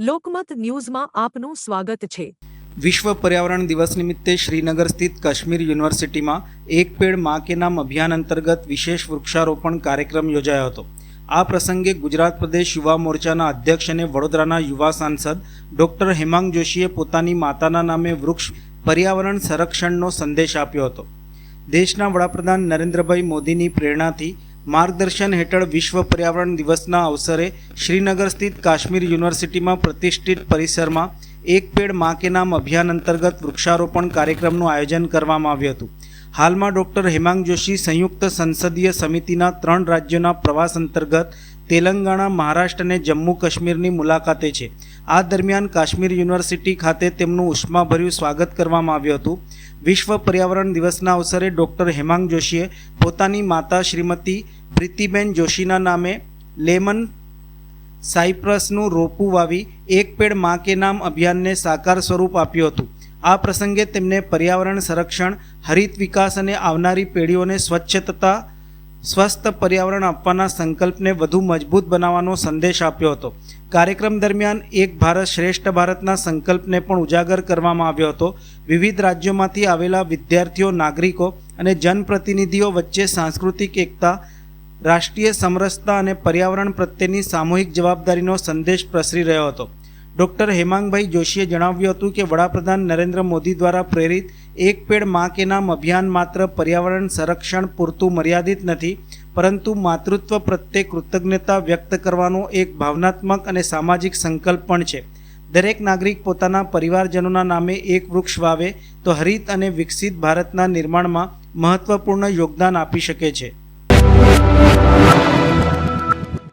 લોકમત ન્યૂઝમાં આપનું સ્વાગત છે। विश्व पर्यावरण दिवस निमित्ते श्रीनगर स्थित कश्मीर यूनिवर्सिटी में एक पेड़ माँ के नाम अभियान अंतर्गत विशेष वृक्षारोपण कार्यक्रम योजायो हतो। आ प्रसंगे गुजरात प्रदेश युवा मोर्चाना अध्यक्ष अने वडोदराना युवा सांसद डॉक्टर हेमांग जोशीए पोतानी माताना नामे वृक्ष पर्यावरण संरक्षणनो संदेश आप्यो हतो। देशना वडाप्रधान नरेन्द्रभाई मोदीनी प्रेरणाथी मार्गदर्शन हेठळ विश्व पर्यावरण दिवसना अवसरे श्रीनगर स्थित काश्मीर यूनिवर्सिटी में प्रतिष्ठित परिसर में एक पेड़ माँ के नाम अभियान अंतर्गत वृक्षारोपण कार्यक्रमનું आयोजन કરવામાં આવ્યું હતું। હાલમાં ડોક્ટર હેમાંગ જોશી સંયુક્ત સંસદીય સમિતિના 3 રાજ્યોના પ્રવાસ અંતર્ગત તેલંગાણા, મહારાષ્ટ્ર અને જમ્મુ કાશ્મીરની મુલાકાતે છે। આ દરમિયાન કાશ્મીર યુનિવર્સિટી ખાતે તેમનું ઉષ્માભર્યું સ્વાગત કરવામાં આવ્યું હતું। વિશ્વ પર્યાવરણ દિવસના અવસરે ડોક્ટર હેમાંગ જોશીએ પોતાની માતા શ્રીમતી પ્રીતિબેન જોશીના નામે લેમન साइप्रसનું रोपू वावी एक पेड़ माँ के नाम अभियान ने साकार स्वरूप आप्યું હતું। आ प्रसंगे तेमने पर्यावरण संरक्षण, हरित विकास और आवनारी पेढ़ीओने स्वच्छ तथा स्वस्थ पर्यावरण आपवाना संकल्पने वधु मजबूत बनावવાનો संदेश आप्यो હતો। कार्यक्रम दरमियान एक भारत श्रेष्ठ भारतना संकल्पने पण उजागर करवामां આવ્યો હતો। विविध राज्योमांथी आवेला विद्यार्थीओ, नागरिको अने जनप्रतिनिधिओ वच्चे सांस्कृतिक एकता, राष्ट्रीय समरसता और पर्यावरण प्रत्येनी सामूहिक जवाबदारीनो संदेश प्रसरी रह्यो हतो। डॉक्टर हेमांगभाई जोशीए जणाव्युं हतुं के वडाप्रधान नरेन्द्र मोदी द्वारा प्रेरित एक पेड़ माँ के नाम अभियान मात्र पर्यावरण संरक्षण पूरतुं मर्यादित नथी, परंतु मातृत्व प्रत्ये कृतज्ञता व्यक्त करवानो एक भावनात्मक और सामाजिक संकल्प पण छे। दरेक नागरिक पोताना परिवारजनोना नामे एक वृक्ष वावे तो हरित और विकसित भारतना निर्माण में महत्वपूर्ण योगदान आपी शके छे।